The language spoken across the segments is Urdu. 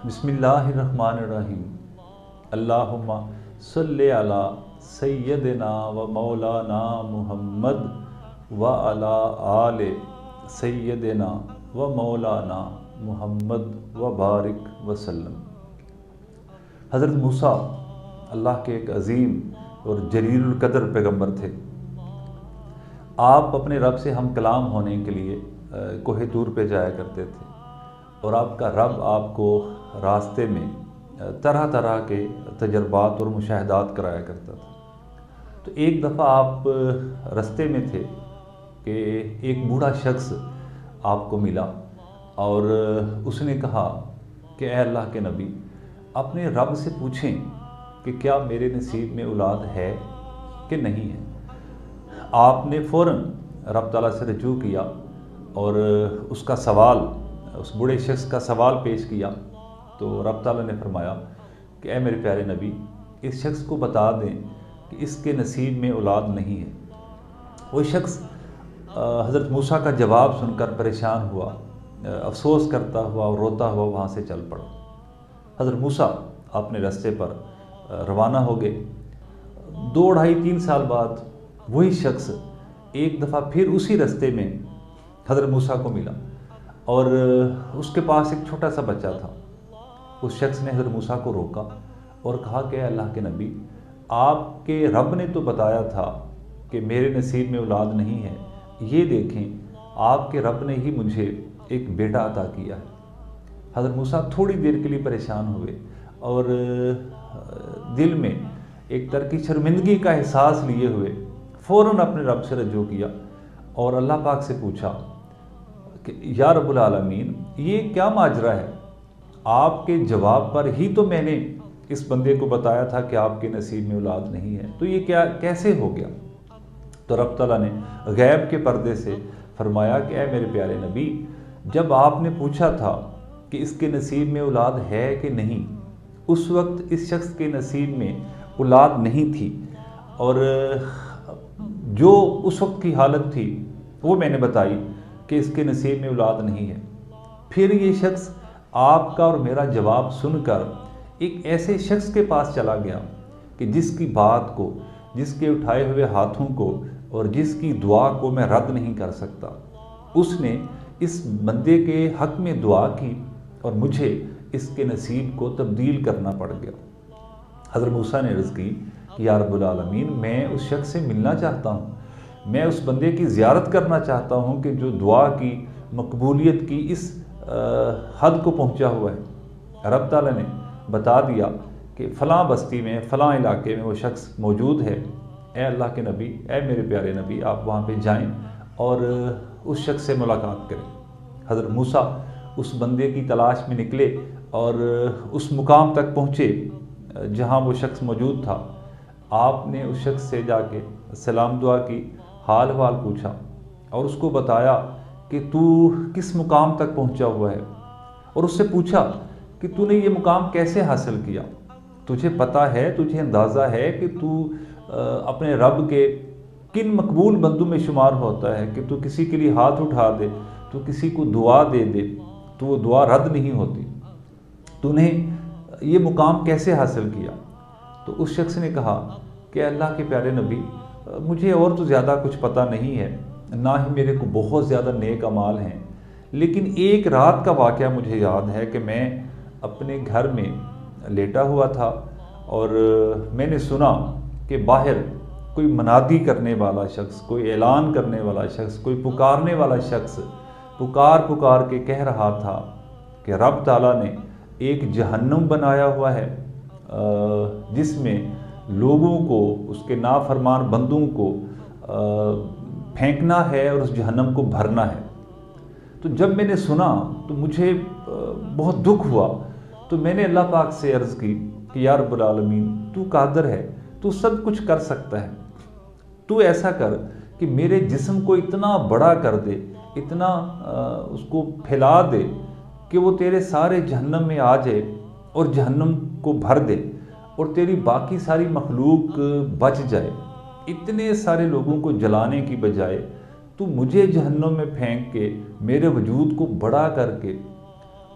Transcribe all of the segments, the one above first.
بسم اللہ الرحمن الرحیم۔ اللہم صلی علی سیدنا و مولانا محمد و علی آل سیدنا و مولانا محمد و بارک وسلم۔ حضرت موسیٰ اللہ کے ایک عظیم اور جلیل القدر پیغمبر تھے۔ آپ اپنے رب سے ہم کلام ہونے کے لیے کوہ طور پہ جایا کرتے تھے، اور آپ کا رب آپ کو راستے میں طرح طرح کے تجربات اور مشاہدات کرایا کرتا تھا۔ تو ایک دفعہ آپ راستے میں تھے کہ ایک بوڑھا شخص آپ کو ملا، اور اس نے کہا کہ اے اللہ کے نبی، اپنے رب سے پوچھیں کہ کیا میرے نصیب میں اولاد ہے کہ نہیں ہے۔ آپ نے فوراً رب تعالیٰ سے رجوع کیا اور اس کا سوال، اس بوڑھے شخص کا سوال پیش کیا، تو رب تعالیٰ نے فرمایا کہ اے میرے پیارے نبی، اس شخص کو بتا دیں کہ اس کے نصیب میں اولاد نہیں ہے۔ وہ شخص حضرت موسیٰ کا جواب سن کر پریشان ہوا، افسوس کرتا ہوا اور روتا ہوا وہاں سے چل پڑا۔ حضرت موسیٰ اپنے راستے پر روانہ ہو گئے۔ 2 ڈھائی 3 سال بعد وہی شخص ایک دفعہ پھر اسی راستے میں حضرت موسیٰ کو ملا، اور اس کے پاس ایک چھوٹا سا بچہ تھا۔ اس شخص نے حضرت موسیٰ کو روکا اور کہا کہ اے اللہ کے نبی، آپ کے رب نے تو بتایا تھا کہ میرے نصیب میں اولاد نہیں ہے، یہ دیکھیں آپ کے رب نے ہی مجھے ایک بیٹا عطا کیا ہے۔ حضرت موسیٰ تھوڑی دیر کے لیے پریشان ہوئے اور دل میں ایک طرح کی شرمندگی کا احساس لیے ہوئے فوراً اپنے رب سے رجوع کیا اور اللہ پاک سے پوچھا کہ یا رب العالمین، یہ کیا ماجرا ہے؟ آپ کے جواب پر ہی تو میں نے اس بندے کو بتایا تھا کہ آپ کے نصیب میں اولاد نہیں ہے، تو یہ کیسے ہو گیا؟ تو رب تعالیٰ نے غیب کے پردے سے فرمایا کہ اے میرے پیارے نبی، جب آپ نے پوچھا تھا کہ اس کے نصیب میں اولاد ہے کہ نہیں، اس وقت اس شخص کے نصیب میں اولاد نہیں تھی، اور جو اس وقت کی حالت تھی وہ میں نے بتائی کہ اس کے نصیب میں اولاد نہیں ہے۔ پھر یہ شخص آپ کا اور میرا جواب سن کر ایک ایسے شخص کے پاس چلا گیا کہ جس کی بات کو، جس کے اٹھائے ہوئے ہاتھوں کو اور جس کی دعا کو میں رد نہیں کر سکتا۔ اس نے اس بندے کے حق میں دعا کی اور مجھے اس کے نصیب کو تبدیل کرنا پڑ گیا۔ حضرت موسیٰ نے عرض کی کہ یا رب العالمین، میں اس شخص سے ملنا چاہتا ہوں، میں اس بندے کی زیارت کرنا چاہتا ہوں کہ جو دعا کی مقبولیت کی اس حد کو پہنچا ہوا ہے۔ رب تعالیٰ نے بتا دیا کہ فلاں بستی میں، فلاں علاقے میں وہ شخص موجود ہے۔ اے اللہ کے نبی، اے میرے پیارے نبی، آپ وہاں پہ جائیں اور اس شخص سے ملاقات کریں۔ حضرت موسیٰ اس بندے کی تلاش میں نکلے اور اس مقام تک پہنچے جہاں وہ شخص موجود تھا۔ آپ نے اس شخص سے جا کے سلام دعا کی، حال حوال پوچھا اور اس کو بتایا کہ تو کس مقام تک پہنچا ہوا ہے، اور اس سے پوچھا کہ تو نے یہ مقام کیسے حاصل کیا، تجھے پتہ ہے، تجھے اندازہ ہے کہ تو اپنے رب کے کن مقبول بندوں میں شمار ہوتا ہے کہ تو کسی کے لیے ہاتھ اٹھا دے، تو کسی کو دعا دے دے تو وہ دعا رد نہیں ہوتی، تو نے یہ مقام کیسے حاصل کیا؟ تو اس شخص نے کہا کہ اللہ کے پیارے نبی، مجھے اور تو زیادہ کچھ پتہ نہیں ہے، نہ ہی میرے کو بہت زیادہ نیک اعمال ہیں، لیکن ایک رات کا واقعہ مجھے یاد ہے کہ میں اپنے گھر میں لیٹا ہوا تھا اور میں نے سنا کہ باہر کوئی منادی کرنے والا شخص، کوئی اعلان کرنے والا شخص، کوئی پکارنے والا شخص پکار کے کہہ رہا تھا کہ رب تعالیٰ نے ایک جہنم بنایا ہوا ہے جس میں لوگوں کو، اس کے نافرمان بندوں کو پھینکنا ہے اور اس جہنم کو بھرنا ہے۔ تو جب میں نے سنا تو مجھے بہت دکھ ہوا، تو میں نے اللہ پاک سے عرض کی کہ یا رب العالمین، تو قادر ہے، تو سب کچھ کر سکتا ہے، تو ایسا کر کہ میرے جسم کو اتنا بڑا کر دے، اتنا اس کو پھیلا دے کہ وہ تیرے سارے جہنم میں آ جائے اور جہنم کو بھر دے، اور تیری باقی ساری مخلوق بچ جائے۔ اتنے سارے لوگوں کو جلانے کی بجائے تو مجھے جہنم میں پھینک کے میرے وجود کو بڑا کر کے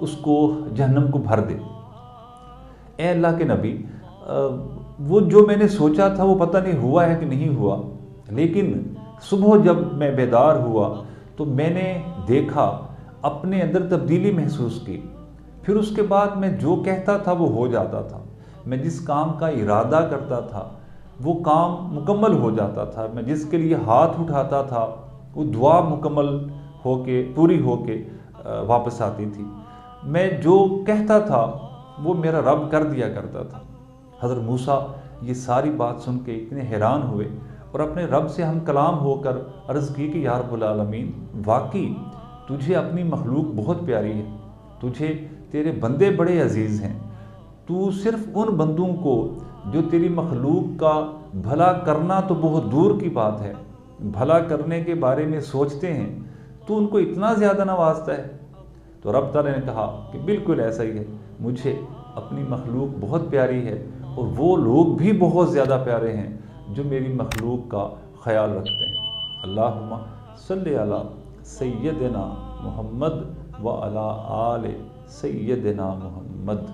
اس کو جہنم کو بھر دے۔ اے اللہ کے نبی، وہ جو میں نے سوچا تھا وہ پتہ نہیں ہوا ہے کہ نہیں ہوا، لیکن صبح جب میں بیدار ہوا تو میں نے دیکھا، اپنے اندر تبدیلی محسوس کی، پھر اس کے بعد میں جو کہتا تھا وہ ہو جاتا تھا، میں جس کام کا ارادہ کرتا تھا وہ کام مکمل ہو جاتا تھا، میں جس کے لیے ہاتھ اٹھاتا تھا وہ دعا مکمل ہو کے پوری ہو کے واپس آتی تھی، میں جو کہتا تھا وہ میرا رب کر دیا کرتا تھا۔ حضرت موسیٰ یہ ساری بات سن کے اتنے حیران ہوئے اور اپنے رب سے ہم کلام ہو کر عرض کی کہ یا رب العالمین، واقعی تجھے اپنی مخلوق بہت پیاری ہے، تجھے تیرے بندے بڑے عزیز ہیں، تو صرف ان بندوں کو جو تیری مخلوق کا بھلا کرنا تو بہت دور کی بات ہے، بھلا کرنے کے بارے میں سوچتے ہیں، تو ان کو اتنا زیادہ نوازتا ہے۔ تو رب تعالیٰ نے کہا کہ بالکل ایسا ہی ہے، مجھے اپنی مخلوق بہت پیاری ہے اور وہ لوگ بھی بہت زیادہ پیارے ہیں جو میری مخلوق کا خیال رکھتے ہیں۔ اللہم صلی علی سیدنا محمد و علی آل سیدنا محمد۔